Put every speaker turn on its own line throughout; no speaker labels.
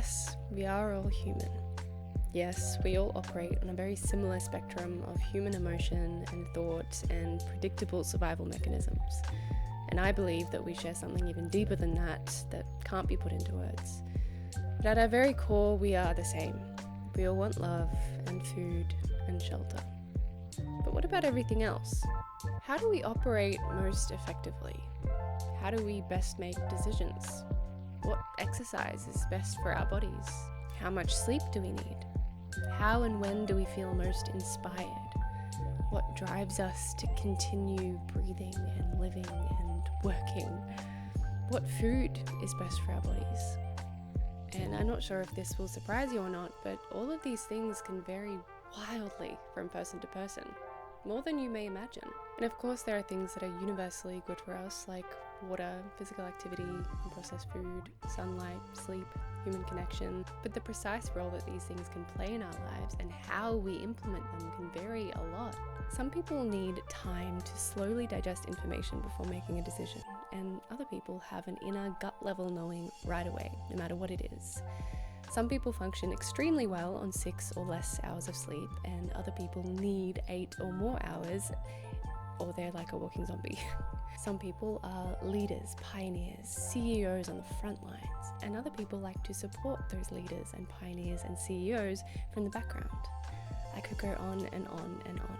yes, we are all human. Yes, we all operate on a very similar spectrum of human emotion and thought and predictable survival mechanisms. And I believe that we share something even deeper than that can't be put into words. But at our very core, we are the same. We all want love and food and shelter. But what about everything else? How do we operate most effectively? How do we best make decisions? What exercise is best for our bodies? How much sleep do we need? How and when do we feel most inspired? What drives us to continue breathing and living and working? What food is best for our bodies? And I'm not sure if this will surprise you or not, but all of these things can vary wildly from person to person, more than you may imagine. And of course there are things that are universally good for us, like water, physical activity, processed food, sunlight, sleep, human connection. But the precise role that these things can play in our lives and how we implement them can vary a lot. Some people need time to slowly digest information before making a decision, and other people have an inner gut level knowing right away, no matter what it is. Some people function extremely well on 6 or less hours of sleep, and other people need 8 or more hours, or they're like a walking zombie. Some people are leaders, pioneers, CEOs on the front lines, and other people like to support those leaders and pioneers and CEOs from the background. I could go on and on and on.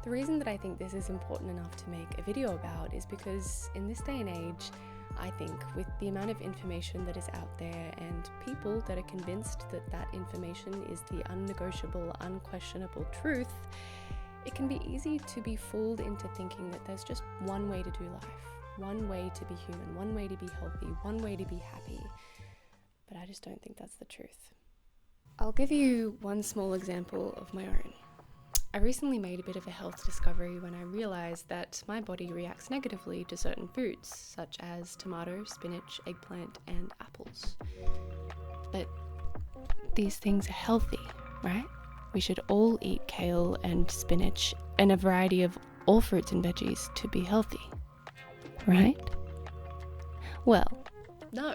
The reason that I think this is important enough to make a video about is because in this day and age, I think with the amount of information that is out there and people that are convinced that that information is the unnegotiable, unquestionable truth, it can be easy to be fooled into thinking that there's just one way to do life, one way to be human, one way to be healthy, one way to be happy. But I just don't think that's the truth. I'll give you one small example of my own. I recently made a bit of a health discovery when I realized that my body reacts negatively to certain foods, such as tomato, spinach, eggplant, and apples. But these things are healthy, right? We should all eat kale and spinach and a variety of all fruits and veggies to be healthy, right? Well, no,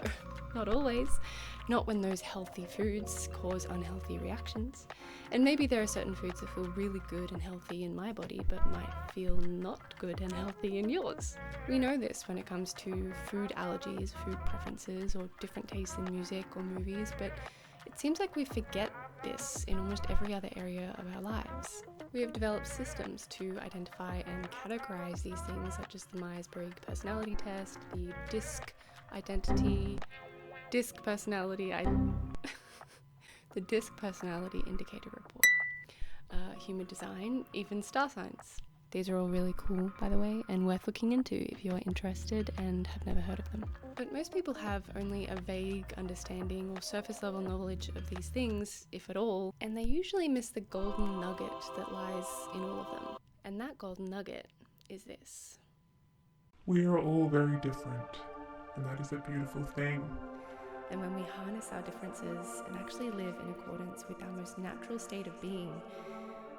not always. Not when those healthy foods cause unhealthy reactions. And maybe there are certain foods that feel really good and healthy in my body, but might feel not good and healthy in yours. We know this when it comes to food allergies, food preferences, or different tastes in music or movies, but it seems like we forget this in almost every other area of our lives. We have developed systems to identify and categorize these things, such as the Myers-Briggs personality test, the DISC personality indicator report, human design, even star signs. These are all really cool, by the way, and worth looking into if you're interested and have never heard of them. But most people have only a vague understanding or surface level knowledge of these things, if at all, and they usually miss the golden nugget that lies in all of them. And that golden nugget is this.
We are all very different, and that is a beautiful thing.
And when we harness our differences and actually live in accordance with our most natural state of being,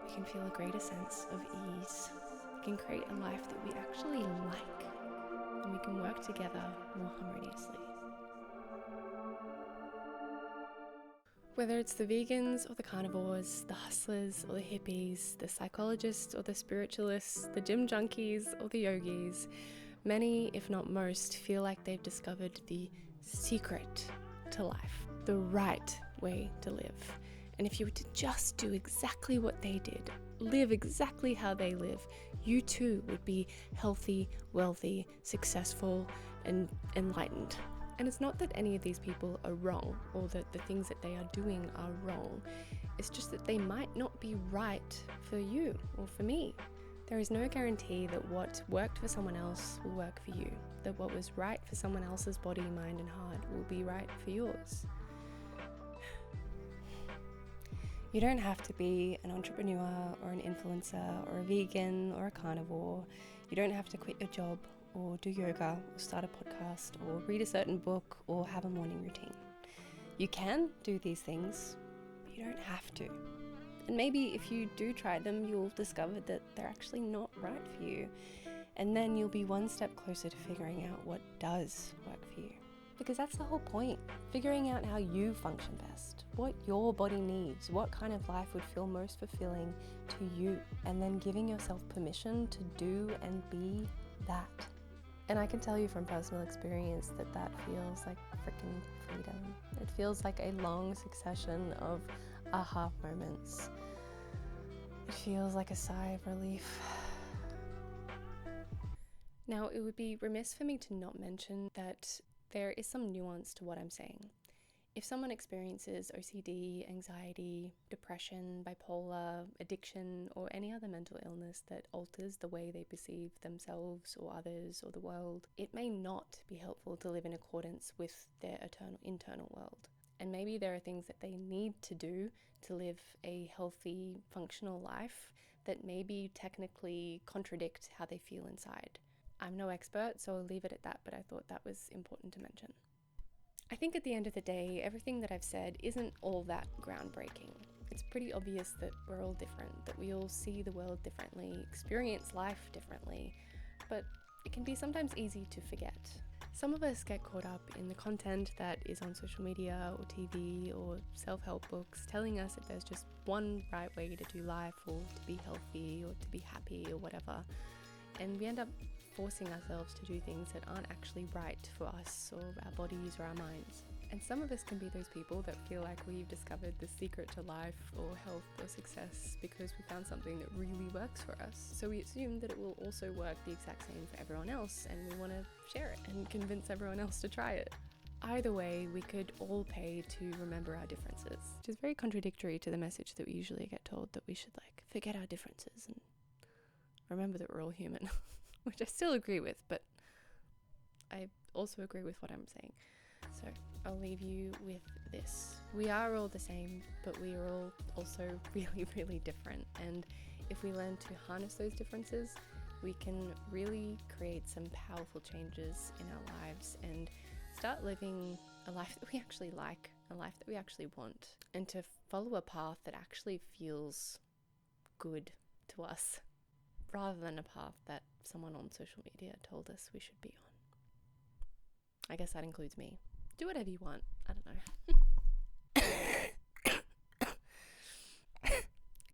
we can feel a greater sense of ease. We can create a life that we actually like, and we can work together more harmoniously. Whether it's the vegans or the carnivores, the hustlers or the hippies, the psychologists or the spiritualists, the gym junkies or the yogis, many, if not most, feel like they've discovered the secret to life, the right way to live. And if you were to just do exactly what they did, live exactly how they live, you too would be healthy, wealthy, successful, and enlightened. And it's not that any of these people are wrong, or that the things that they are doing are wrong. It's just that they might not be right for you or for me. There is no guarantee that what worked for someone else will work for you, that what was right for someone else's body, mind, and heart will be right for yours. You don't have to be an entrepreneur or an influencer or a vegan or a carnivore. You don't have to quit your job or do yoga or start a podcast or read a certain book or have a morning routine. You can do these things, but you don't have to. And maybe if you do try them, you'll discover that they're actually not right for you. And then you'll be one step closer to figuring out what does work for you. Because that's the whole point. Figuring out how you function best, what your body needs, what kind of life would feel most fulfilling to you, and then giving yourself permission to do and be that. And I can tell you from personal experience that that feels like freaking freedom. It feels like a long succession of aha moments. It feels like a sigh of relief. Now, it would be remiss for me to not mention that there is some nuance to what I'm saying. If someone experiences OCD, anxiety, depression, bipolar, addiction, or any other mental illness that alters the way they perceive themselves or others or the world, it may not be helpful to live in accordance with their internal world. And maybe there are things that they need to do to live a healthy, functional life that maybe technically contradict how they feel inside. I'm no expert, so I'll leave it at that, but I thought that was important to mention. I think at the end of the day, everything that I've said isn't all that groundbreaking. It's pretty obvious that we're all different, that we all see the world differently, experience life differently, but it can be sometimes easy to forget. Some of us get caught up in the content that is on social media or TV or self-help books telling us that there's just one right way to do life or to be healthy or to be happy or whatever, and we end up forcing ourselves to do things that aren't actually right for us or our bodies or our minds. And some of us can be those people that feel like we've discovered the secret to life or health or success because we found something that really works for us. So we assume that it will also work the exact same for everyone else, and we want to share it and convince everyone else to try it. Either way, we could all pay to remember our differences, which is very contradictory to the message that we usually get told that we should forget our differences and remember that we're all human. Which I still agree with, but I also agree with what I'm saying. So I'll leave you with this. We are all the same, but we are all also really, really different. And if we learn to harness those differences, we can really create some powerful changes in our lives and start living a life that we actually like, a life that we actually want, and to follow a path that actually feels good to us, rather than a path that someone on social media told us we should be on. I guess that includes me. Do whatever you want. I don't know.